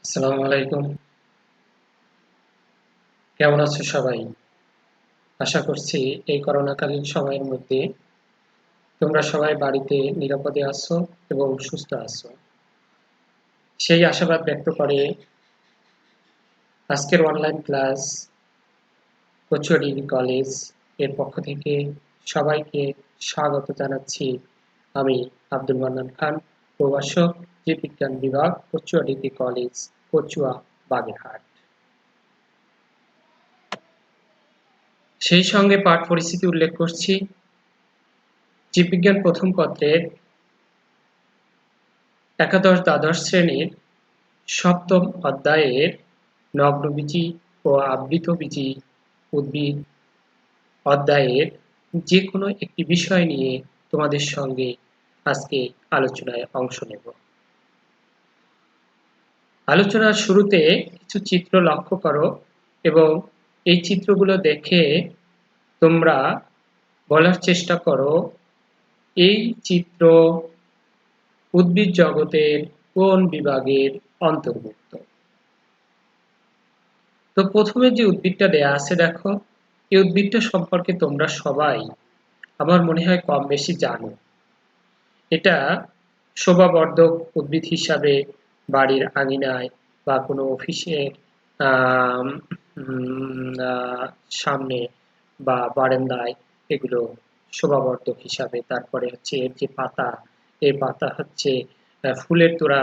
আসসালামু আলাইকুম। কেমন আছো সবাই? আশা করছি এই করোনাকালীন সময়ের মধ্যে তোমরা সবাই বাড়িতে নিরাপদে আছো এবং সুস্থ আছো। সেই আশাবাদ ব্যক্ত করে আজকের online class Kachua degree college এর পক্ষ থেকে সবাইকে স্বাগত জানাচ্ছি। আমি আব্দুল মান্নান খান, প্রভাষক, জীববিজ্ঞান বিভাগ, কচুয়া ডিগ্রি কলেজ, কচুয়া, বাগেরহাট। সেই সঙ্গে পাঠ পরিস্থিতি উল্লেখ করছি। জীববিজ্ঞান প্রথম পত্রের একাদশ দ্বাদশ শ্রেণীর সপ্তম অধ্যায়ের নগ্নবীজি ও আবৃতবীজি উদ্ভিদ অধ্যায়ের যে কোনো একটি বিষয় নিয়ে তোমাদের সঙ্গে আজকে আলোচনায় অংশ নেব। আলোচনার শুরুতে কিছু চিত্র লক্ষ্য করো এবং এই চিত্রগুলো দেখে তোমরা বলার চেষ্টা করো এই চিত্র উদ্ভিদ জগতের কোন বিভাগের অন্তর্ভুক্ত। তো প্রথমে যে উদ্ভিদটা দেয়া আছে দেখো, এই উদ্ভিদটা সম্পর্কে তোমরা সবাই আমার মনে হয় কম বেশি জানো। এটা শোভাবর্ধক উদ্ভিদ হিসাবে বাড়ির আঙিনায় বা কোনো অফিসের সামনে বা বারান্দায় এগুলো শোভাবর্ধক হিসাবে। তারপরে হচ্ছে এর যে পাতা, এই পাতা হচ্ছে ফুলের তোড়া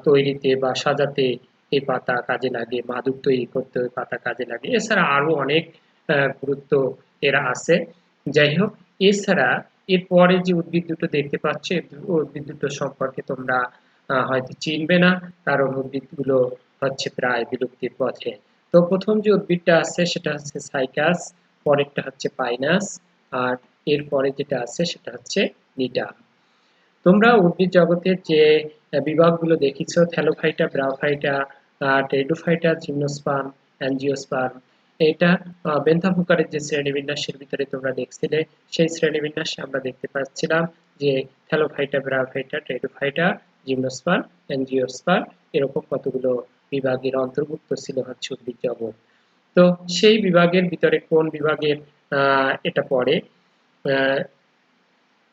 তৈরিতে বা সাজাতে এই পাতা কাজে লাগে, মাদুর তৈরি করতে ওই পাতা কাজে লাগে। এছাড়া আরো অনেক গুরুত্ব এর আছে। যাই হোক, এছাড়া এরপরে যে উদ্ভিদ দুটো দেখতে পাচ্ছ, উদ্ভিদ দুটো সম্পর্কে তোমরা হয়তো চিনবে না, কারণ উদ্ভিদগুলো হচ্ছে প্রায় বিলুপ্তির পথে। তো প্রথম যে উদ্ভিদটা আছে সেটা হচ্ছে সাইকাস, পরেরটা হচ্ছে পাইনাস, আর এরপরে যেটা আছে সেটা হচ্ছে নিটাম। তোমরা উদ্ভিদ জগতের যে বিভাগগুলো দেখিছো, thallophyta, bryophyta, pteridophyta, gymnosperm, angiosperm, এটা বেন্থামোকারের যে শ্রেণীবিন্যাসের ভিতরে তোমরা দেখছিলে, সেই শ্রেণীবিন্যাসে আমরা দেখতে পাচ্ছিলাম যে thallophyta, bryophyta, pteridophyta, gymnosperm, angiosperm, এরকম কতগুলো বিভাগের অন্তর্ভুক্ত ছিল হচ্ছে উদ্ভিদ জগৎ। তো সেই বিভাগের ভিতরে কোন বিভাগের এটা পড়ে?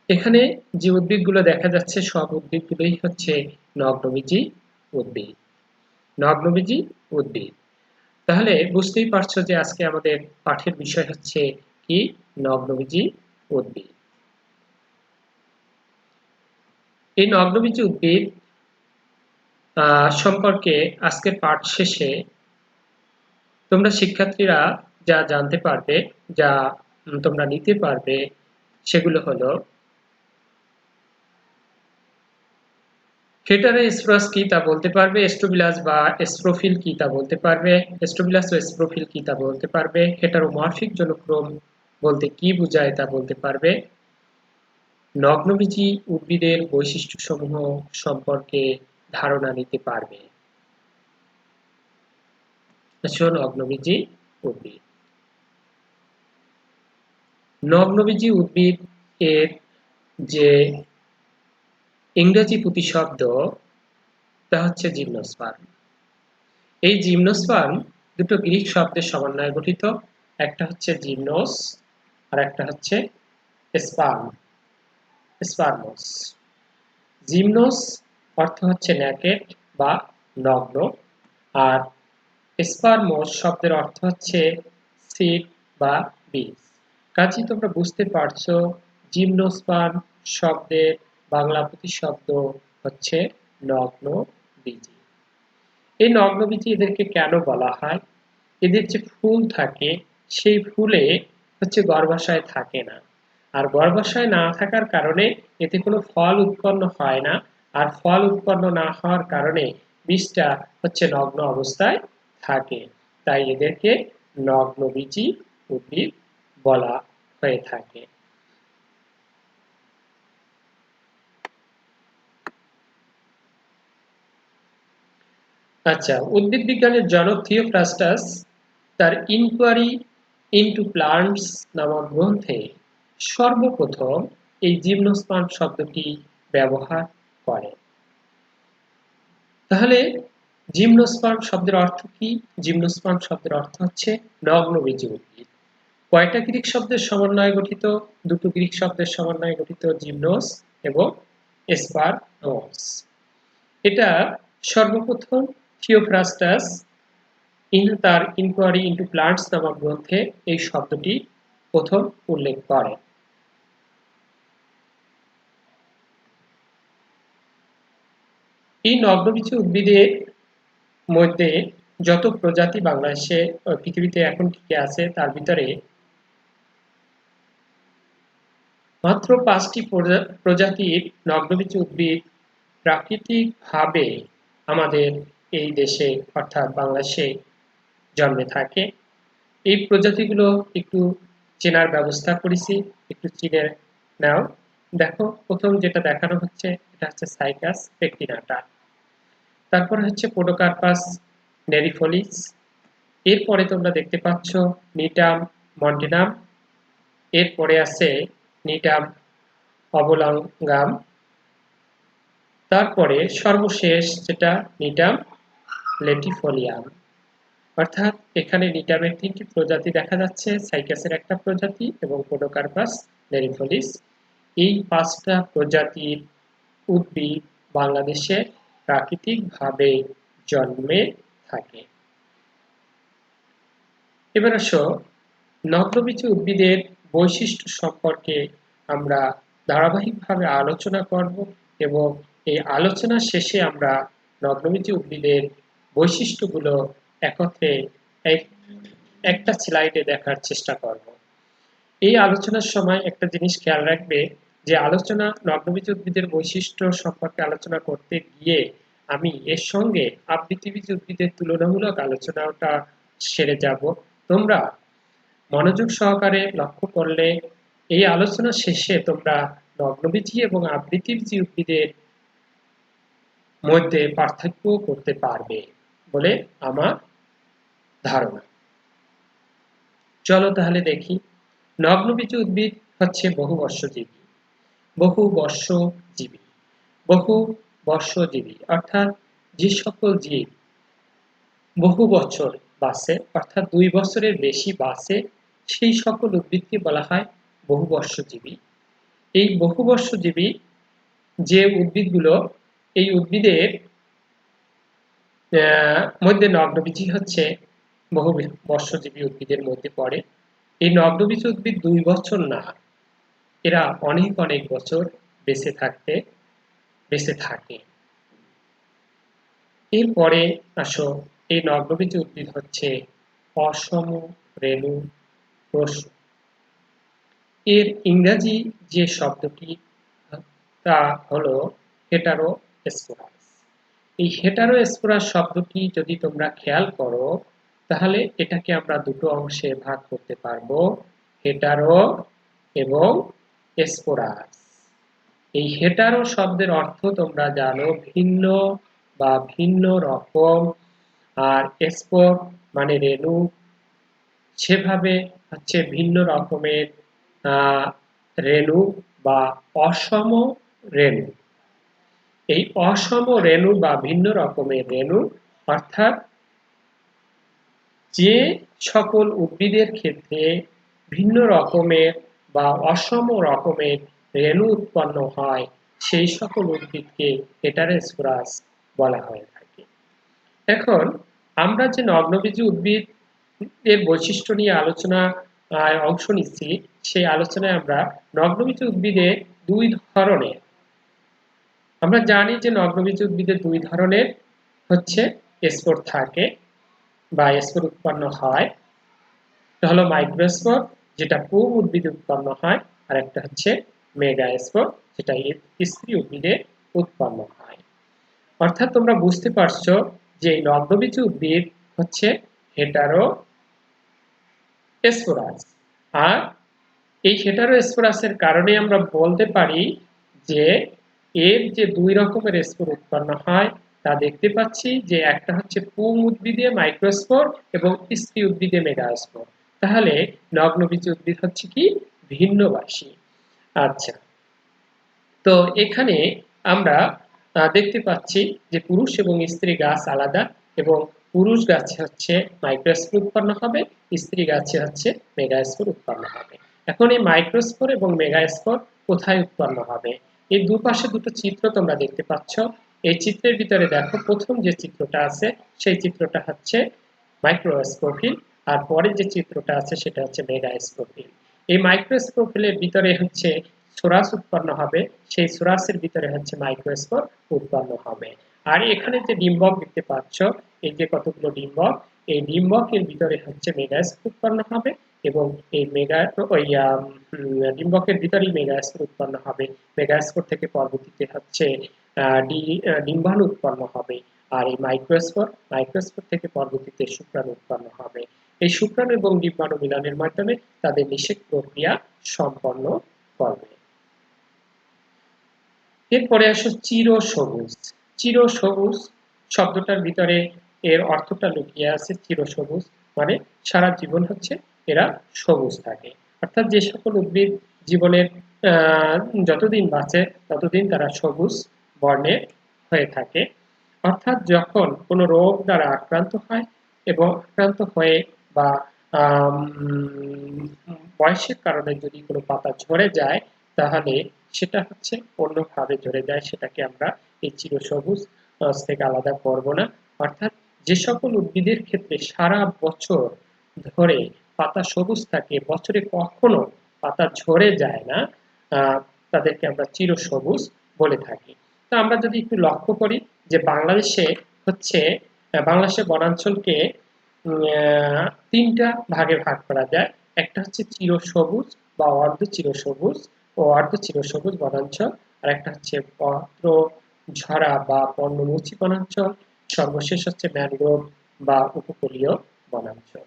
এখানে যে উদ্ভিদগুলো দেখা যাচ্ছে সব উদ্ভিদগুলোই হচ্ছে নগ্নবীজি উদ্ভিদ। নগ্নবীজি উদ্ভিদ। তাহলে বুঝতেই পারছো যে আজকে আমাদের পাঠের বিষয় হচ্ছে কি? নগ্নবীজি উদ্ভিদ। এই নগ্নবীজি উদ্ভিদ সম্পর্কে আজকের পাঠ শেষে তোমরা শিক্ষার্থীরা যা জানতে পারবে, যা তোমরা নিতে পারবে, সেগুলো হলো হেটারোস্পোরাস কি তা বলতে পারবে, স্ট্রোবিলাস বা স্প্রোফিল কি তা বলতে পারবে, স্ট্রোবিলাস ও স্প্রোফিল কি তা বলতে পারবে, হেটারোমরফিক জলক্রম বলতে কি বোঝায় তা বলতে পারবে, নগ্নবীজি উদ্ভিদের বৈশিষ্ট্যসমূহ সম্পর্কে ধারণা নিতে পারবে। নগ্নবীজি উদ্ভিদ। নগ্নবীজি উদ্ভিদ এর যে ইংরেজি প্রতিশব্দ তা হচ্ছে জিমনোস্পার্ম। এই জিমনোস্পার্ম দুটো গ্রিক শব্দের সমন্বয়ে গঠিত। একটা হচ্ছে জিমনোস আর একটা হচ্ছে স্পার্ম, স্পার্মোস। জিমনোস অর্থ হচ্ছে নেকেড বা নগ্ন, আর স্পার্মোস শব্দের অর্থ হচ্ছে সিড বা বীজ। কাজেই তোমরা বুঝতে পারছো জিমনোস্পার্ম শব্দের বাংলা প্রতিশব্দ হচ্ছে নগ্ন বীজি। এই নগ্নবীজি এদেরকে কেন বলা হয়? এদের যে ফুল থাকে সেই ফুলে হচ্ছে গর্ভাশয় থাকে না, আর গর্ভাশয় না থাকার কারণে এতে কোনো ফল উৎপন্ন হয় না, আর ফল উৎপন্ন না হওয়ার কারণে বীজটা হচ্ছে নগ্ন অবস্থায় থাকে। তাই এদেরকে নগ্নবীজি উদ্ভিদ বলা হয়ে থাকে। আচ্ছা, উদ্ভিদ বিজ্ঞানের জনক থিওফ্রাস্টাস তার ইনকোয়ারি ইনটু প্লান্টস নামক গ্রন্থে সর্বপ্রথম এই জিমনোস্পার্ম শব্দটি ব্যবহার করেন। তাহলে জিমনোস্পার্ম শব্দের অর্থ কি? জিমনোস্পার্ম শব্দের অর্থ হচ্ছে নগ্নবীজী উদ্ভিদ। কয়টা গ্রিক শব্দের সমন্বয়ে গঠিত? দুটো গ্রিক শব্দের সমন্বয়ে গঠিত, জিমনোস এবং স্পার্মোস। এটা সর্বপ্রথম থিওফ্রাস্টাস তার ইনকোয়ারি ইন্টু প্লান্টস নামক গ্রন্থে এই শব্দটি প্রথম উল্লেখ করেন। এই নগ্নবীজী উদ্ভিদের মধ্যে যত প্রজাতি বাংলাদেশে পৃথিবীতে এখন টিকে আছে তার ভিতরে মাত্র 5টি প্রজাতির নগ্নবীজী উদ্ভিদ প্রাকৃতিকভাবে আমাদের এই দেশে অর্থাৎ বাংলাদেশে জন্মে থাকে। এই প্রজাতিগুলো একটু চেনার ব্যবস্থা করেছি, একটু চিনে নাও। দেখো, প্রথম যেটা দেখানো হচ্ছে এটা হচ্ছে সাইকাস পেক্টিনাটা, তারপরে হচ্ছে পোডোকার্পাস নেরিফোলিস, এরপরে তোমরা দেখতে পাচ্ছ নিটাম মন্টেনাম, এরপরে আছে নিটাম অবলঙ্গাম, তারপরে সর্বশেষ যেটা নিটাম লেটিফোলিয়াম। অর্থাৎ এখানে নিটামের 3টি প্রজাতি দেখা যাচ্ছে, সাইকাসের একটা প্রজাতি এবং পোডোকার্পাস নেরিফোলিস। এই 5টা প্রজাতির উদ্ভিদ বাংলাদেশে প্রাকৃতিকভাবে জন্মে থাকে। এবার আসো, নগ্নবীজী উদ্ভিদের বৈশিষ্ট্য সম্পর্কে আমরা ধারাবাহিকভাবে আলোচনা করব এবং এই আলোচনা শেষে আমরা নগ্নবীজী উদ্ভিদের বৈশিষ্ট্যগুলো একত্রে একটা স্লাইডে দেখার চেষ্টা করব। এই আলোচনার সময় একটা জিনিস খেয়াল রাখবে যে নগ্নবীজী উদ্ভিদের বৈশিষ্ট্য সম্পর্কে আলোচনা করতে গিয়ে আমি এর সঙ্গে আবৃতবীজী উদ্ভিদের তুলনামূলক আলোচনাটা সেরে যাব। তোমরা মনোযোগ সহকারে লক্ষ্য করলে এই আলোচনা শেষে তোমরা নগ্নবীজী এবং আবৃতবীজী উদ্ভিদের মধ্যে পার্থক্য করতে পারবে বলে আমার ধারণা। চলো তাহলে দেখি। নগ্নবীজী উদ্ভিদ হচ্ছে বহুবর্ষজীবী। বহুবর্ষজীবী অর্থাৎ যে সকল জীব বহু বছর বাঁচে, অর্থাৎ 2 বছরের বেশি বাঁচে, সেই সকল উদ্ভিদকে বলা হয় বহুবর্ষজীবী। এই বহুবর্ষজীবী যে উদ্ভিদগুলো, এই উদ্ভিদের মধ্যে নগ্নবীজী হচ্ছে বহুবর্ষজীবী উদ্ভিদের মধ্যে পড়ে। এই নগ্নবীজী উদ্ভিদ 2 বছর না, এরা অনেক অনেক বছর বেঁচে থাকে। এরপরে আসো, এই নগ্নবীজী উদ্ভিদ হচ্ছে অসম রেণু প্রসূ। এর ইংরাজি যে শব্দটি তা হলো হেটারোস্পোরাস। এই হেটারোস্পোরাস শব্দটি যদি তোমরা খেয়াল করো তাহলে এটাকে আমরা দুটো অংশে ভাগ করতে পারবো, হেটারো এবং স্পোরাস। এই হেটারো শব্দের অর্থ তোমরা জানো ভিন্ন বা ভিন্ন রকম, আর স্পোর মানে রেণু, সেভাবে হচ্ছে ভিন্ন রকমের রেণু বা অসম রেণু। এই অসম রেণু বা ভিন্ন রকমের রেণু অর্থাৎ যে সকল উদ্ভিদের ক্ষেত্রে ভিন্ন রকমের বা অসম রকমের রেণু উৎপন্ন হয় সেই সকল উদ্ভিদকে হেটারোস্পোরাস বলা হয়ে থাকে। এখন আমরা যে নগ্নবীজী উদ্ভিদ এর বৈশিষ্ট্য নিয়ে অংশ নিচ্ছি, সেই আলোচনায় আমরা নগ্নবীজী উদ্ভিদে 2 ধরনের, আমরা জানি যে নগ্নবীজী উদ্ভিদে 2 ধরনের হচ্ছে স্পোর থাকে বা স্পোর উৎপন্ন হয়। এটা হলো মাইক্রোস্পোর, যেটা পুং উদ্ভিদে উৎপন্ন হয়, আর একটা হচ্ছে মেগাস্পোর, যেটা স্ত্রী উদ্ভিদে উৎপন্ন হয়। অর্থাৎ তোমরা বুঝতে পারছো যে নগ্নবীজী উদ্ভিদ হচ্ছে হেটারোস্পোরাস। আর এই হেটারোস্পোরাসের কারণে আমরা বলতে পারি যে এর যে 2 রকমের স্পোর উৎপন্ন হয় তা দেখতে পাচ্ছি, যে একটা হচ্ছে পুং উদ্ভিদে মাইক্রোস্পোর এবং স্ত্রী উদ্ভিদে মেগাস্পোর। তাহলে নগ্নবীজী উদ্ভিদ হচ্ছে কি ভিন্নবাসী। আচ্ছা, তো এখানে আমরা দেখতে পাচ্ছি যে পুরুষ এবং স্ত্রী গাছ আলাদা, এবং পুরুষ গাছে হচ্ছে মাইক্রোস্পোর উৎপন্ন হবে, স্ত্রী গাছে হচ্ছে মেগাস্পোর উৎপন্ন হবে। এখন এই মাইক্রোস্পোর এবং মেগাস্পোর কোথায় উৎপন্ন হবে? এই দুপাশে দুটো চিত্র তোমরা দেখতে পাচ্ছ। এই চিত্রের ভিতরে দেখো, প্রথম যে চিত্রটা আছে সেই চিত্রটা হচ্ছে মাইক্রোস্পোফিল, আর পরের যে চিত্রটা আছে সেটা হচ্ছে মেগাস্পোফিল। এই মাইক্রোস্পোফিলের ভিতরে হচ্ছে সোরাস উৎপন্ন হবে, সেই সোরাসের ভিতরে হচ্ছে মাইক্রোস্পোর উৎপন্ন হবে। আর এখানে যে ডিম্বক দেখতে পাচ্ছ, এই যে কতগুলো ডিম্বক, এই ডিম্বকের ভিতরে হচ্ছে মেগাস্পোর উৎপন্ন হবে, এবং এই ডিম্বকের ভিতরেই মেগাস্পোর উৎপন্ন হবে। মেগাস্পোর থেকে পরবর্তীতে হচ্ছে ডিম্বাণু উৎপন্ন হবে। আর এই মাইক্রোস্পোর থেকে পরবর্তীতে শুক্রাণু উৎপন্ন হবে। এই শুক্রাণু এবং ডিম্বাণু মিলনের মাধ্যমে তাদের নিষেক প্রক্রিয়া সম্পন্ন করবে। এরপরে আসো চিরসবুজ। চিরসবুজ শব্দটার ভিতরে এর অর্থটা লুকিয়ে আছে। চিরসবুজ মানে সারা জীবন হচ্ছে এরা সবুজ থাকে, অর্থাৎ যে সকল উদ্ভিদ জীবনের যতদিন বাঁচে ততদিন তারা সবুজ বর্ণের হয়ে থাকে। অর্থাৎ যখন কোনো রোগ দ্বারা আক্রান্ত হয় এবং আক্রান্ত হয়ে বা বয়সের কারণে যদি কোনো পাতা ঝরে যায়, তাহলে সেটা হচ্ছে অন্যভাবে ঝরে যায়, সেটাকে আমরা এই চিরসবুজ থেকে আলাদা করব না। অর্থাৎ যে সকল উদ্ভিদের ক্ষেত্রে সারা বছর ধরে পাতা সবুজ থাকে, বছরে কখনো পাতা ঝরে যায় না, তাদেরকে আমরা চিরসবুজ বলে থাকি। তো আমরা যদি একটু লক্ষ্য করি যে বাংলাদেশের বনাঞ্চলকে তিনটা ভাগে ভাগ করা যায়। একটা হচ্ছে চিরসবুজ বা অর্ধ চিরসবুজ ও অর্ধ চিরসবুজ বনাঞ্চল, আর একটা হচ্ছে পত্র ঝরা বা পর্ণমোচী বনাঞ্চল, সর্বশেষ হচ্ছে ম্যানগ্রোভ বা উপকূলীয় বনাঞ্চল।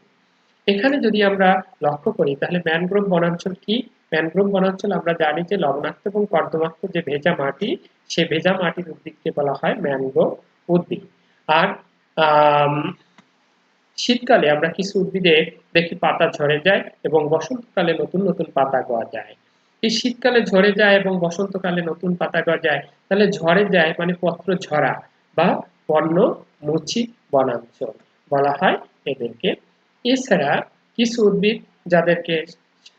এখানে যদি আমরা লক্ষ্য করি তাহলে ম্যানগ্রোভ বনাঞ্চল কি? ম্যানগ্রোভ বনাঞ্চল আমরা জানি যে লবণাক্ত এবং কর্দমাক্ত যে ভেজা মাটি, সেই ভেজা মাটির উদ্ভিদকে বলা হয় ম্যানগ্রোভ উদ্ভিদ। আর শীতকালে আমরা কিছু উদ্ভিদে দেখি পাতা ঝরে যায় এবং বসন্তকালে নতুন নতুন পাতা গজায়। এই শীতকালে ঝরে যায় এবং বসন্তকালে নতুন পাতা গজায়, তাহলে ঝরে যায় মানে পত্র ঝরা বা পর্ণমোচী বনাঞ্চল বলা হয় এদেরকে। এছাড়া কিছু উদ্ভিদ যাদেরকে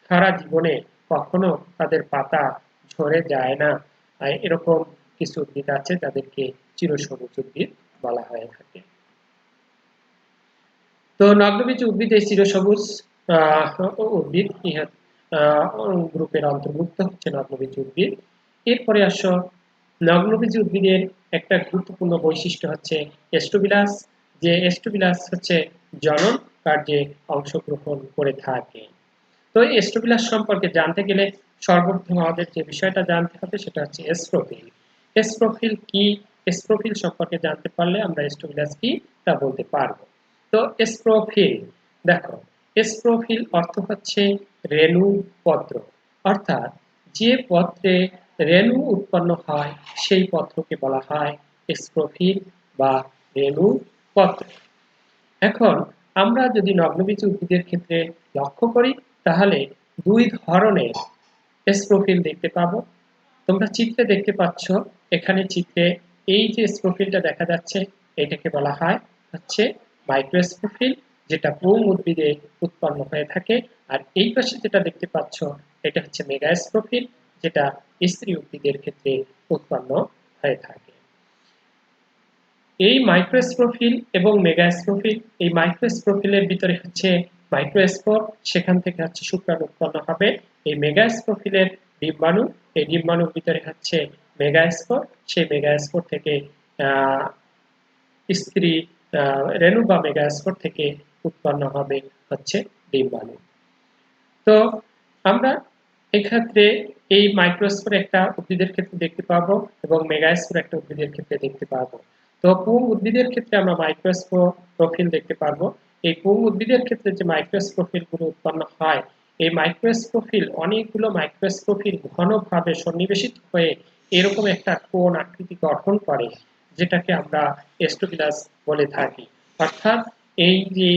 সারা জীবনে কখনো তাদের পাতা ঝরে যায় না, এরকম কিছু উদ্ভিদ আছে যাদেরকে চিরসবুজ উদ্ভিদ বলা হয়ে থাকে। তো নগ্নবীজ উদ্ভিদ এই চিরসবুজ উদ্ভিদ গ্রুপের অন্তর্ভুক্ত হচ্ছে নগ্নবীজ উদ্ভিদ। এরপরে আসো, নগ্নবীজ উদ্ভিদের একটা গুরুত্বপূর্ণ বৈশিষ্ট্য হচ্ছে এস্টোবিলাস, যে এস্টোবিলাস হচ্ছে জনন কার্যে অংশগ্রহণ করে থাকে। তো এস্টোবিলাস সম্পর্কে জানতে গেলে সর্বপ্রথম আমাদের যে বিষয়টা জানতে হবে সেটা হচ্ছে এসপ্রোফিল। এসপ্রোফিল কি? এসপ্রোফিল সম্পর্কে জানতে পারলে আমরা এস্টোবিলাস কি তা বলতে পারবো। তো এসপ্রোফিল দেখো, এসপ্রোফিল অর্থ হচ্ছে রেণু পত্র, অর্থাৎ যে পত্রে রেণু উৎপন্ন হয় সেই পত্রকে বলা হয় এসপ্রোফিল বা রেণু পত্র। এখন আমরা যদি নগ্নবীজ উদ্ভিদের ক্ষেত্রে লক্ষ্য করি তাহলে দুই ধরনের এসপ্রোফিল দেখতে পাবো। তোমরা চিত্রে দেখতে পাচ্ছ, এখানে চিত্রে এই যে স্প্রোফিলটা দেখা যাচ্ছে এটাকে বলা হয় হচ্ছে মাইক্রোস্প্রোফিল, যেটা পুং উদ্ভিদে উৎপন্ন হয়ে থাকে। আর এই পাশে যেটা দেখতে পাচ্ছ এটা হচ্ছে মেগাস্প্রোফিল, যেটা স্ত্রী উদ্ভিদের ক্ষেত্রে উৎপন্ন হয়ে থাকে। এই মাইক্রোস্পোফিল এবং মেগাস্পোফিল, এই মাইক্রোস্পোফিলের ভিতরে হচ্ছে মাইক্রোস্পোর, সেখান থেকে হচ্ছে শুক্রাণু উৎপন্ন হবে। এই মেগাস্পোফিলের ডিম্বাণু, এই ডিম্বাণুর ভিতরে হচ্ছে মেগাস্পোর, সেই মেগাস্পোর থেকে স্ত্রী রেণু বা মেগাস্পোর থেকে উৎপন্ন হবে হচ্ছে ডিম্বাণু। তো আমরা এক্ষেত্রে এই মাইক্রোস্পোর একটা উদ্ভিদের ক্ষেত্রে দেখতে পাবো এবং মেগাস্পোর একটা উদ্ভিদের ক্ষেত্রে দেখতে পাবো। তো পুং উদ্ভিদের ক্ষেত্রে আমরা মাইক্রোস্পোফিল দেখতে পারবো। এই পুং উদ্ভিদের ক্ষেত্রে যে মাইক্রোস্পোফিল গুলো উৎপন্ন হয়, এই মাইক্রোস্পোফিল অনেকগুলো মাইক্রোস্পোফিল ঘনভাবে সন্নিবেশিত হয়ে এরকম একটা কোণ আকৃতি গঠন করে, যেটাকে আমরা এস্টোবিলাস বলে থাকি। অর্থাৎ এই যে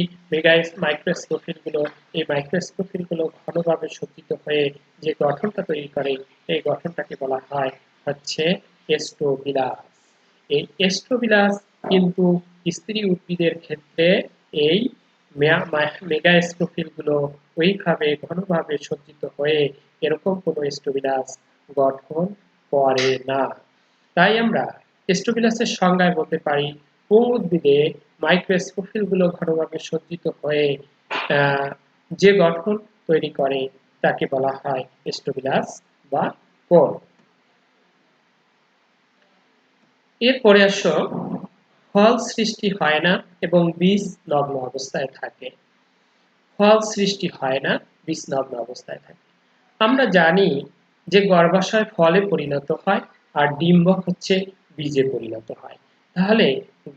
মাইক্রোস্পোফিল গুলো, এই মাইক্রোস্পোফিল গুলো ঘনভাবে সজ্জিত হয়ে যে গঠনটা তৈরি করে, এই গঠনটাকে বলা হয় হচ্ছে এস্টোবিলাস। এই এস্ট্রোবিলাস কিন্তু স্ত্রী উদ্ভিদের ক্ষেত্রে এই মেগাস্ট্রোফিল গুলো ওইভাবে ঘনভাবে সজ্জিত হয়ে এরকম কোনো এস্ট্রোবিলাস গঠন করে না। তাই আমরা এস্ট্রোবিলাসের সংজ্ঞায় বলতে পারি কোন উদ্ভিদে মাইক্রোস্পোফিল গুলো ঘনভাবে সজ্জিত হয়ে যে গঠন তৈরি করে তাকে বলা হয় এস্ট্রোবিলাস বা কোন। এরপরে আসো, ফল সৃষ্টি হয় না এবং বীজ নগ্ন অবস্থায় থাকে। ফল সৃষ্টি হয় না, বীজ নগ্ন অবস্থায় থাকে। আমরা জানি যে গর্ভাশয় ফলে পরিণত হয় আর ডিম্বক হচ্ছে বীজে পরিণত হয়। তাহলে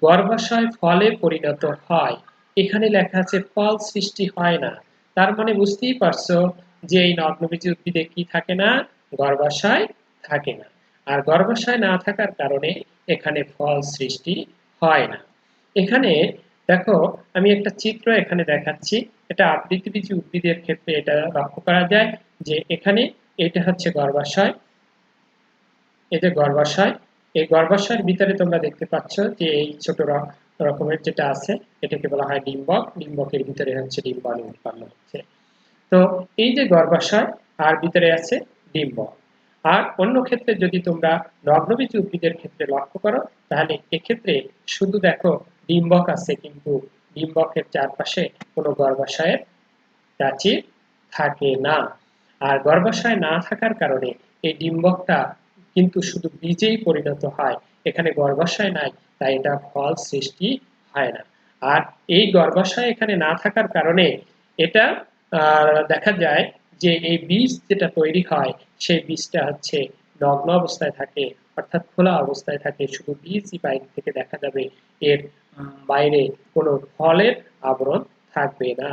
গর্ভাশয় ফলে পরিণত হয়, এখানে লেখা আছে ফল সৃষ্টি হয় না, তার মানে বুঝতেই পারছো যে এই নগ্নবীজী উদ্ভিদে কি থাকে না, গর্ভাশয় থাকে না। আর গর্ভাশয় না থাকার কারণে এখানে ফল সৃষ্টি হয় না। এখানে দেখো, আমি একটা চিত্র এখানে দেখাচ্ছি, এটা আবৃতবীজী উদ্ভিদের ক্ষেত্রে এটা লক্ষ্য করা যায় যে এখানে এটা হচ্ছে গর্ভাশয়, এটা গর্ভাশয়। এই গর্ভাশয়ের ভিতরে তোমরা দেখতে পাচ্ছ যে এই ছোট রকমের যেটা আছে এটাকে বলা হয় ডিম্বক, ডিম্বকের ভিতরে হচ্ছে ডিম্বাণু উৎপন্ন হচ্ছে। তো এই যে গর্ভাশয় আর ভিতরে আছে ডিম্বক। আর অন্য ক্ষেত্রে যদি তোমরা নগ্নবীজী উদ্ভিদের ক্ষেত্রে লক্ষ্য করো তাহলে এক্ষেত্রে শুধু দেখো ডিম্বক আছে, কিন্তু ডিম্বকের চারপাশে কোনো গর্ভাশয়ের প্রাচীর থাকে না। আর গর্ভাশয় না থাকার কারণে এই ডিম্বকটা কিন্তু শুধু বীজেই পরিণত হয়, এখানে গর্ভাশয় নাই, তাই এটা ফল সৃষ্টি হয় না। আর এই গর্ভাশয় এখানে না থাকার কারণে এটা দেখা যায় যে এই বীজ যেটা তৈরি হয় সেই বীজটা হচ্ছে নগ্ন অবস্থায় থাকে, অর্থাৎ খোলা অবস্থায় থাকে, শুধু বীজই বাইরে থেকে দেখা যাবে, এর বাইরে কোনো ফলের আবরণ থাকবে না।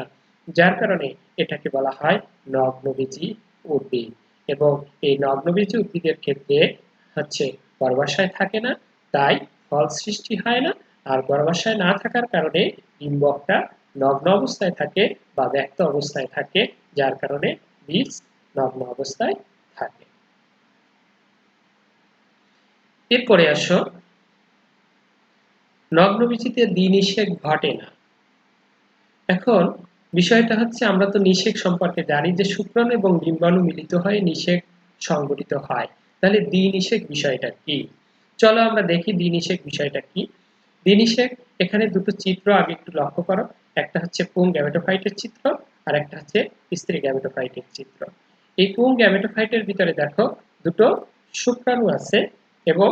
যার কারণে এটাকে বলা হয় নগ্নবীজী উদ্ভিদ। এবং এই নগ্নবীজী উদ্ভিদের ক্ষেত্রে হচ্ছে গর্ভাশয় থাকে না, তাই ফল সৃষ্টি হয় না। আর গর্ভাশয় না থাকার কারণে ডিম্বকটা নগ্ন অবস্থায় থাকে বা ব্যক্ত অবস্থায় থাকে, যার কারণে বীজ নগ্ন অবস্থায় থাকে। এরপরে আসো, নগ্নবীজিতে দ্বিনিষেক ঘটে না। এখন বিষয়টা হচ্ছে, আমরা তো নিষেক সম্পর্কে জানি যে শুক্রাণু এবং ডিম্বাণু মিলিত হয়ে নিষেক সংগঠিত হয়। তাহলে দ্বিনিষেক বিষয়টা কি? চলো আমরা দেখি দ্বিনিষেক বিষয়টা কি। দ্বিনিষেক, এখানে দুটো চিত্র আগে একটু লক্ষ্য করো, একটা হচ্ছে পুং গ্যামেটোফাইটের চিত্র আর একটা হচ্ছে স্ত্রী গ্যামেটোফাইটের চিত্র। এই পুং গ্যামেটোফাইটের ভিতরে দেখো দুটো শুক্রাণু আছে এবং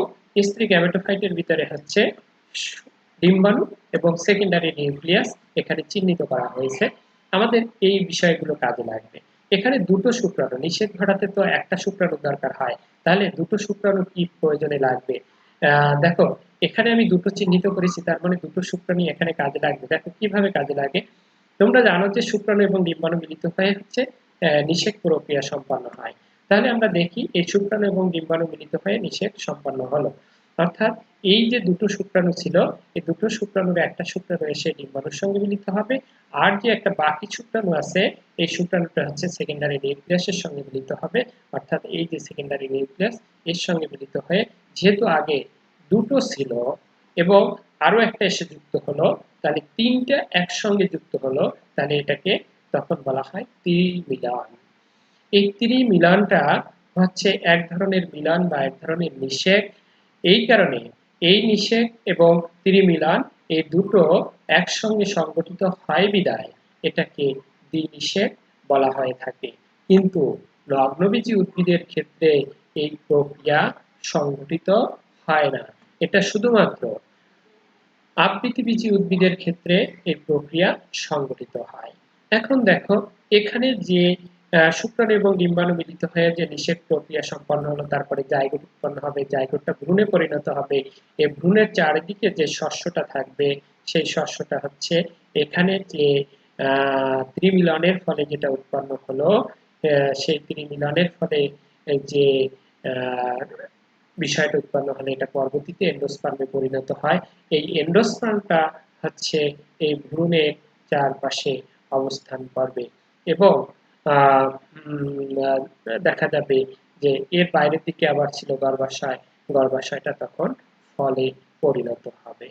স্ত্রী গ্যামেটোফাইটের ভিতরে হচ্ছে ডিম্বাণু এবং সেকেন্ডারি নিউক্লিয়াস এখানে চিহ্নিত করা হয়েছে। আমাদের এই বিষয়গুলো কাজে লাগবে। এখানে দুটো শুক্রাণু, নিষেক ঘটাতে তো একটা শুক্রাণু দরকার হয়, তাহলে দুটো শুক্রাণু কি প্রয়োজনে লাগবে? দেখো, এখানে আমি দুটো চিহ্নিত করেছি, তার মানে দুটো শুক্রাণু এখানে কাজে লাগবে। দেখো কিভাবে কাজে লাগে। তোমরা জানো যে শুক্রাণু এবং ডিম্বাণু মিলিত হয়ে হচ্ছে নিষেক প্রক্রিয়া সম্পন্ন হয়। তাহলে আমরা দেখি এই শুক্রাণু এবং ডিম্বাণু মিলিত হয়ে নিষেক সম্পন্ন হলো। অর্থাৎ এই যে দুটো শুক্রাণু ছিল, এই দুটো শুক্রাণুর একটা শুক্রাণু এসে ডিম্বাণুর সঙ্গে মিলিত হবে, আর যে একটা বাকি শুক্রাণু আছে এই শুক্রাণুটা হচ্ছে সেকেন্ডারি নিউক্লিয়াসের সঙ্গে মিলিত হবে। অর্থাৎ এই যে সেকেন্ডারি নিউক্লিয়াস এর সঙ্গে মিলিত হয়ে, যেহেতু আগে দুটো ছিল এবং আরো একটা এসে যুক্ত হলো, তাহলে তিনটা একসঙ্গে যুক্ত হলো, তাহলে এটাকে তখন বলা হয় ত্রিমিলন। এই ত্রিমিলনটা হচ্ছে এক ধরনের মিলন বা এক ধরনের নিষেক। এই কারণে এই নিষেক এবং ত্রিমিলন এই দুটো একসঙ্গে সংগঠিত হয় বিদায় এটাকে দ্বিনিষেক বলা হয়ে থাকে। কিন্তু নগ্নবীজী উদ্ভিদের ক্ষেত্রে এই প্রক্রিয়া সংঘটিত হয় না, এটা শুধুমাত্র আবৃতবীজী উদ্ভিদের ক্ষেত্রে এই প্রক্রিয়া সংঘটিত হয়। এখন দেখো, এখানে যে শুক্রাণু এবং ডিম্বাণু মিলিত হয়ে যে নিষেক প্রক্রিয়া সম্পন্ন হলো, তারপরে জাইগোট উৎপন্ন হবে, জাইগোটটা ভ্রূণে পরিণত হবে। এই ভ্রূণের চারিদিকে যে শস্যটা থাকবে সেই শস্যটা হচ্ছে এখানে যে ত্রিমিলনের ফলে যেটা উৎপন্ন হলো, সেই ত্রিমিলনের ফলে যে আহ বিষয়টা উৎপন্ন হলে এটা পরবর্তীতে এন্ডোস্পার্মে পরিণত হয়। এই এন্ডোস্পার্মটা হচ্ছে এই ভ্রূণের চারপাশে অবস্থান করবে এবং দেখা যাবে যে এর বাইরের দিকে আবার ছিল গর্ভাশয়, গর্ভাশয়টা তখন ফলে পরিণত হবে।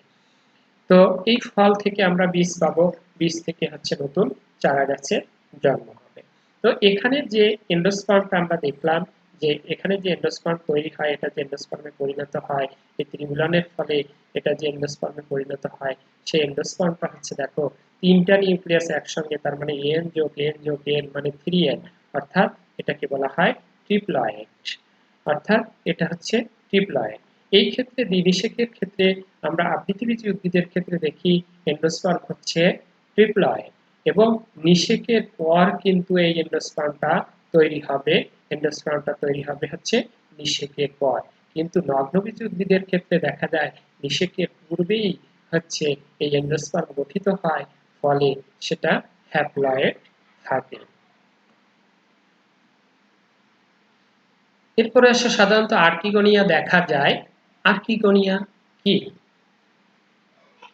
তো এই ফল থেকে আমরা বীজ পাবো, বীজ থেকে নতুন চারা গাছের জন্ম হবে। তো এখানে যে এন্ডোস্পার্মটা আমরা দেখলাম, যে এখানে যে এন্ডোস্পার্ম তৈরি হয়, এটা যে এন্ডোস্পার্মে পরিণত হয়, এই ত্রিমিলনের ফলে এটা যে এন্ডোস্পার্মে পরিণত হয়, সেই এন্ডোস্পার্মটা দেখো 3টা নিউক্লিয়াস একসঙ্গে, তার মানে এন যোগ এন যোগ এন মানে 3n, অর্থাৎ এটাকে বলা হয় ট্রিপ্লয়েড। অর্থাৎ এটা ট্রিপ্লয়েড। এই ক্ষেত্রে দ্বিনিষেকের ক্ষেত্রে আমরা আবৃতবীজী উদ্ভিদের ক্ষেত্রে দেখি এন্ডোস্পার্ম ট্রিপ্লয়েড, এবং নিষেকের পর কিন্তু এই এন্ডোস্পার্মটা তৈরি হবে নিষেকের পর। কিন্তু নগ্নবীজী উদ্ভিদের ক্ষেত্রে দেখা যায় নিষেকের পূর্বেই এই এন্ডোস্পার্ম গঠিত হয়, ফলে সেটা হ্যাপ্লয়েড থাকে। এরপরে আসে সাধারণত আর্কিগোনিয়া দেখা যায়। আর্কিগোনিয়া কি?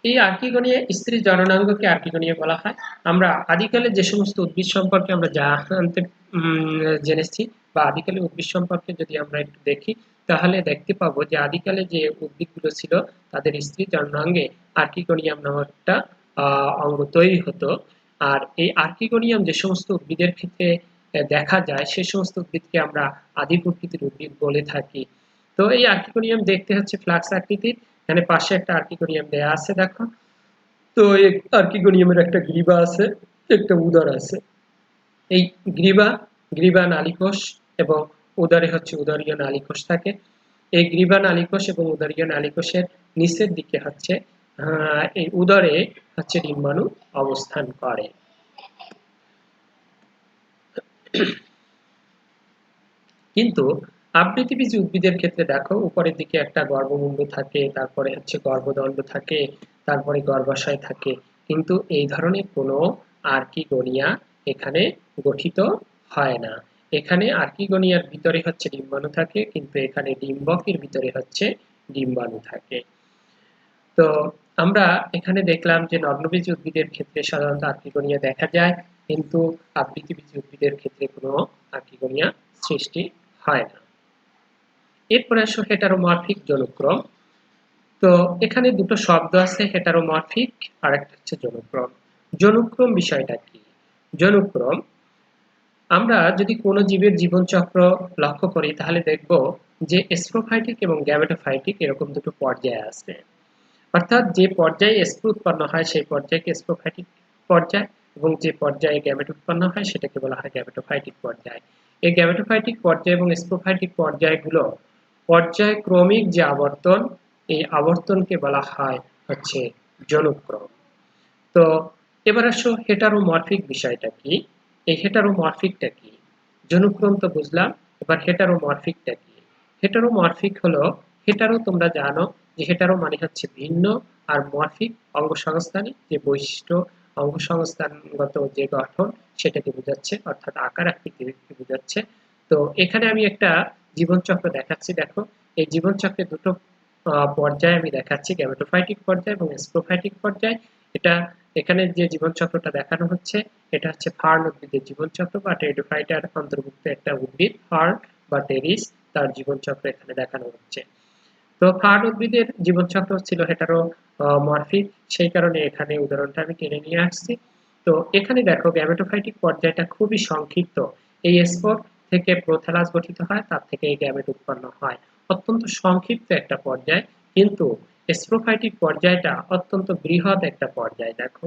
এই আর্কিগোনিয়া স্ত্রী জননাঙ্গকে আর্কিগোনিয়া বলা হয়। আমরা আদিকালে যে সমস্ত উদ্ভিদ সম্পর্কে আমরা জানতে জেনেছি, বা আদিকালে উদ্ভিদ সম্পর্কে যদি আমরা একটু দেখি, তাহলে দেখতে পাবো যে আদিকালে যে উদ্ভিদগুলো ছিল তাদের স্ত্রী জননাঙ্গে আর্কিগোনিয়াম নামক একটা অঙ্গ তৈরি হতো। আর এই আর্কিগোনিয়াম যে সমস্ত উদ্ভিদের ক্ষেত্রে দেখা যায়, সে সমস্ত উদ্ভিদকে আমরা আদি প্রকৃতির উদ্ভিদ বলে থাকি। তো এই আর্কিগোনিয়াম দেখতে ফ্লাক্স আকৃতির। এখানে পাশে একটা আর্কিগোনিয়াম দেয়া আছে দেখো। তো এই আর্কিগোনিয়ামের একটা গ্রীবা আছে, একটা উদর আছে। এই গ্রীবা নালীকোষ এবং উদরে উদরীয় নালীকোষ থাকে। এই গ্রীবা নালীকোষ এবং উদরীয় নালীকোষের নিচের দিকে এই উদরে ডিম্বাণু অবস্থান করে। কিন্তু আবৃতবীজী উদ্ভিদের ক্ষেত্রে দেখো উপরের দিকে একটা গর্ভমুণ্ড থাকে, তারপরে গর্ভদণ্ড থাকে, তারপরে গর্ভাশয় থাকে, কিন্তু এই ধরনের কোনো আর্কিগোনিয়া এখানে গঠিত হয় না। এখানে আর্কিগোনিয়ার ভিতরে ডিম্বাণু থাকে, কিন্তু এখানে ডিম্বকের ভিতরে ডিম্বাণু থাকে। তো আমরা এখানে দেখলাম যে নগ্নবীজী উদ্ভিদের ক্ষেত্রে সাধারণত আর্কিগোনিয়া দেখা যায়, কিন্তু আবৃতবীজী উদ্ভিদের ক্ষেত্রে কোনো আর্কিগোনিয়া সৃষ্টি হয় না। এরপরে আসো হেটারোমরফিক জনুক্রম। তো এখানে দুটো শব্দ আছে, হেটারোমরফিক আর একটা জনুক্রম। জনুক্রম বিষয়টা কি? জনুক্রম, আমরা যদি কোনো জীবের জীবনচক্র লক্ষ্য করি তাহলে দেখব যে স্প্রোফাইটিক এবং গ্যামেটোফাইটিক এরকম দুটো পর্যায় আছে। অর্থাৎ যে পর্যায়ে স্প্রো উৎপন্ন হয় সেই পর্যায়কে স্প্রোফাইটিক পর্যায়, এবং যে পর্যায়ে গ্যামেট উৎপন্ন হয় সেটাকে বলা হয় গ্যামেটোফাইটিক পর্যায়। এই গ্যামেটোফাইটিক পর্যায় এবং স্প্রোফাইটিক পর্যায়গুলো পর্যায়ক্রমিক যে আবর্তন, এই আবর্তনকে বলা হয় জনুক্রম। তো এবার আসো হেটারোমরফিক বিষয়টা কি? এই হেটারোমরফিকটা কি? জনুক্রম তো বুঝলাম, এবার হেটারোমরফিকটা কি? হেটারোমরফিক হলো, হেটারো তোমরা জানো যে হেটারো মানে ভিন্ন, আর মরফিক অঙ্গসংস্থানিক যে বৈশিষ্ট্য, অঙ্গসংস্থানগত যে গঠন সেটাকে বোঝাচ্ছে, অর্থাৎ আকার আকৃতিকে বোঝাচ্ছে। তো এখানে আমি একটা জীবনচক্র দেখাচ্ছি, দেখো এই জীবনচক্রের দুটো পর্যায়ে আমি দেখাচ্ছি, গ্যামেটোফাইটিক পর্যায় এবং স্প্রোফাইটিক পর্যায়। এটা এখানে যে জীবনচক্রটা দেখানো হচ্ছে এটা ফার্ন উদ্ভিদের জীবনচক্র বা টেরিডোফাইটার অন্তর্ভুক্ত একটা উদ্ভিদ, ফার্ন বা টেরিস, তার জীবনচক্র এখানে দেখানো হচ্ছে। তো ফার্ন উদ্ভিদের জীবনচক্র ছিল হেটারোমরফিক, সেই কারণে এখানে উদাহরণটা আমি টেনে নিয়ে আসছি। তো এখানে দেখো গ্যামেটোফাইটিক পর্যায়টা খুবই সংক্ষিপ্ত। এই স্পোর থেকে প্রোথ্যালাস গঠিত হয়, তার থেকে এই গ্যামেট উৎপন্ন হয়। অত্যন্ত সংক্ষিপ্ত একটা পর্যায়, কিন্তু স্প্রোফাইটিক পর্যায়টা অত্যন্ত বৃহৎ একটা পর্যায়। দেখো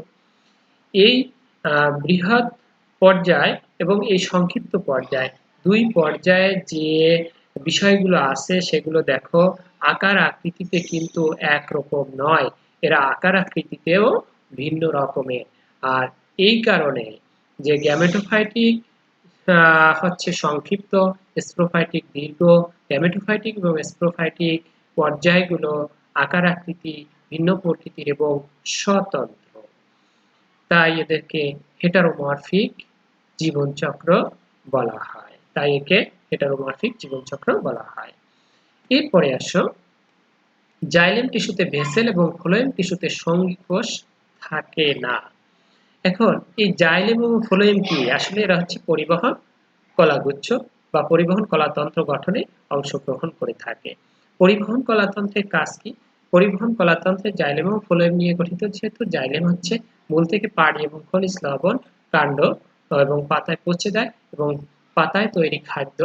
এই বৃহৎ পর্যায় এবং এই সংক্ষিপ্ত পর্যায়, দুই পর্যায়ে যে বিষয়গুলো আছে সেগুলো দেখো আকার আকৃতিতে কিন্তু একরকম নয়, এরা আকার আকৃতিতেও ভিন্ন রকমের। আর এই কারণে যে গ্যামেটোফাইটিক সংক্ষিপ্ত, স্প্রোফাইটিক দীর্ঘ, গ্যামেটোফাইটিক এবং স্প্রোফাইটিক পর্যায়গুলো আকার আকৃতি ভিন্ন প্রকৃতির এবং স্বতন্ত্র, তাই এদেরকে হেটারোমরফিক জীবনচক্র বলা হয়। তাই একে হেটারোমরফিক জীবনচক্র বলা হয়। এরপরে আসো, জাইলেম টিস্যুতে ভেসেল এবং ফ্লোয়েম টিস্যুতে সঙ্গী কোষ থাকে না। এখন এই জাইলেম এবং ফ্লোয়েম কি? আসলে এরা পরিবহন কলাগুচ্ছ বা পরিবহন কলাতন্ত্র গঠনে অংশগ্রহণ করে থাকে। পরিবহন কলাতন্ত্রের কাজ কি? পরিবহন কলাতন্ত্রে জাইলেম এবং ফ্লোয়েম নিয়ে গঠিত। যেহেতু জাইলেম হচ্ছে মূল থেকে পানি এবং খনিজ লবণ কাণ্ড এবং পাতায় পৌঁছে দেয় এবং পাতায় তৈরি খাদ্য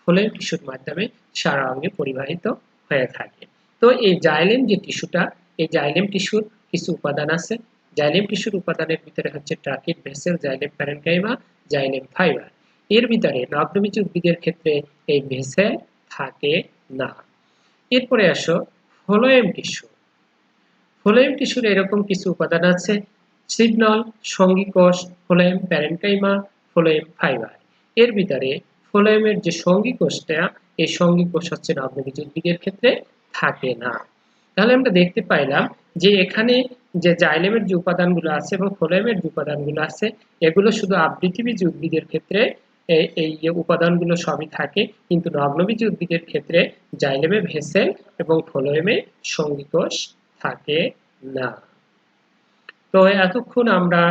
ফ্লোয়েম টিস্যুর মাধ্যমে সারা অঙ্গে পরিবাহিত হয়ে থাকে। তো এই জাইলেম যে টিস্যুটা, এই জাইলেম টিস্যুর কিছু উপাদান আছে। জাইলেম টিস্যুর উপাদানের ভিতরে হচ্ছে tracheid, vessel, xylem parenchyma, xylem fibre. এর ভিতরে নগ্নবীজী উদ্ভিদের ক্ষেত্রে এই ভেসেল থাকে না। এরপরে আসো ফ্লোয়েম টিস্যু। ফ্লোয়েম টিস্যুর এরকম কিছু উপাদান আছে: সিগনল, সঙ্গী কোষ, ফ্লোয়েম প্যারেনকাইমা, ফ্লোয়েম ফাইবার। এর ভিতরে ফ্লোয়েমের যে সঙ্গী কোষটা, এই সঙ্গী কোষ হচ্ছে নগ্নবীজী উদ্ভিদের ক্ষেত্রে থাকে না। তাহলে আমরা দেখতে পাইলাম যে এখানে যে জাইলেমের যে উপাদানগুলো আছে এবং ফ্লোয়েমের যে উপাদানগুলো আছে, এগুলো শুধু আবৃতবীজী উদ্ভিদের ক্ষেত্রে এই উপাদানগুলো সবই থাকে, কিন্তু নগ্নবীজী উদ্ভিদের ক্ষেত্রে জাইলেমে ভেসেল এবং ফ্লোয়েমে সঙ্গী কোষ থাকে না। তো এতক্ষণ আমরা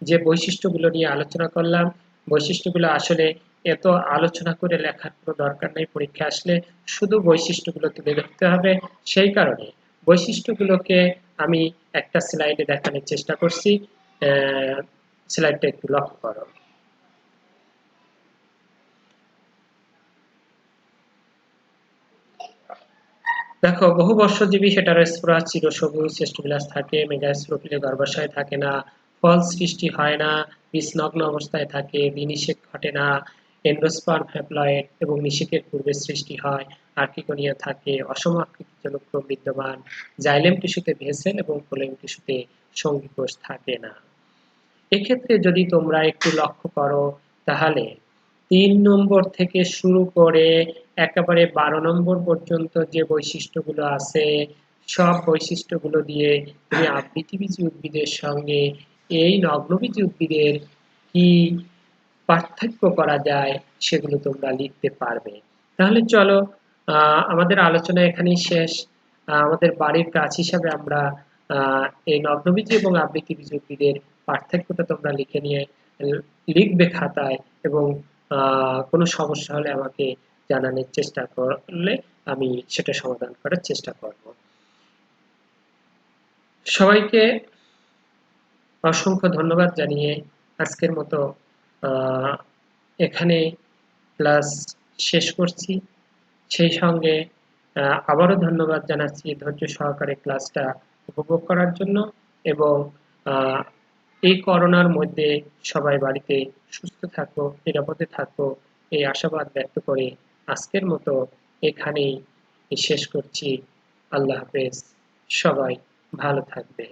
যে বৈশিষ্ট্যগুলো নিয়ে আলোচনা করলাম, বৈশিষ্ট্যগুলো আসলে এত আলোচনা করে লেখার কোনো দরকার নেই। পরীক্ষা আসলে শুধু বৈশিষ্ট্যগুলো তুলে ধরতে হবে। সেই কারণে বৈশিষ্ট্যগুলোকে আমি একটা স্লাইডে দেখানোর চেষ্টা করছি। স্লাইডটা একটু লক্ষ্য করো। দেখো, বহুবর্ষজীবী হেটারোস্পোরা চিরসবুজ টেস্টোবিলাস থাকে, মেগাস্পোরোফিলে গর্ভাশয় থাকে না, ফল সৃষ্টি হয় না, বীজ নগ্ন অবস্থায় থাকে, দ্বিনিষেক ঘটে না, এন্ডোস্পার্ম হ্যাপ্লয়েড এবং নিষেকের পূর্বে সৃষ্টি হয়, আর্কিগোনিয়া থাকে, অসম আকৃতিজনক ক্রম বিদ্যমান, জাইলেম টিস্যুতে ভেসেল এবং ফ্লোয়েম টিস্যুতে সঙ্গী কোষ থাকে না। এক্ষেত্রে যদি তোমরা একটু লক্ষ্য করো, তাহলে ৩ নম্বর থেকে শুরু করে একেবারে ১২ নম্বর পর্যন্ত যে বৈশিষ্ট্যগুলো আছে, সব বৈশিষ্ট্যগুলো দিয়ে তুমি আবৃতবীজী উদ্ভিদের সঙ্গে এই নগ্নবীজী উদ্ভিদের কি পার্থক্য করা যায় সেগুলো তোমরা লিখতে পারবে। তাহলে চলো, আমাদের আলোচনা এখানেই শেষ। আমাদের বাড়ির কাজ হিসাবে আমরা এই নগ্নবীজী এবং আবৃতবীজী উদ্ভিদের পার্থক্যটা তোমরা লিখে নিয়ে লিখবে খাতায়, এবং কোনো সমস্যা হলে আমাকে জানানোর চেষ্টা করলে আমি সেটা সমাধান করার চেষ্টা করব। সবাইকে অসংখ্য ধন্যবাদ জানিয়ে আজকের মতো এখানে ক্লাস শেষ করছি। সেই সঙ্গে আবারও ধন্যবাদ জানাচ্ছি ধৈর্য সহকারে ক্লাসটা উপভোগ করার জন্য, এবং এই করোনার মধ্যে সবাই বাড়িতে সুস্থ থাকো, নিরাপদে থাকো, এই আশাবাদ ব্যক্ত করে আজকের মতো এখানেই শেষ করছি। আল্লাহ হাফেজ। সবাই ভালো থাকবে।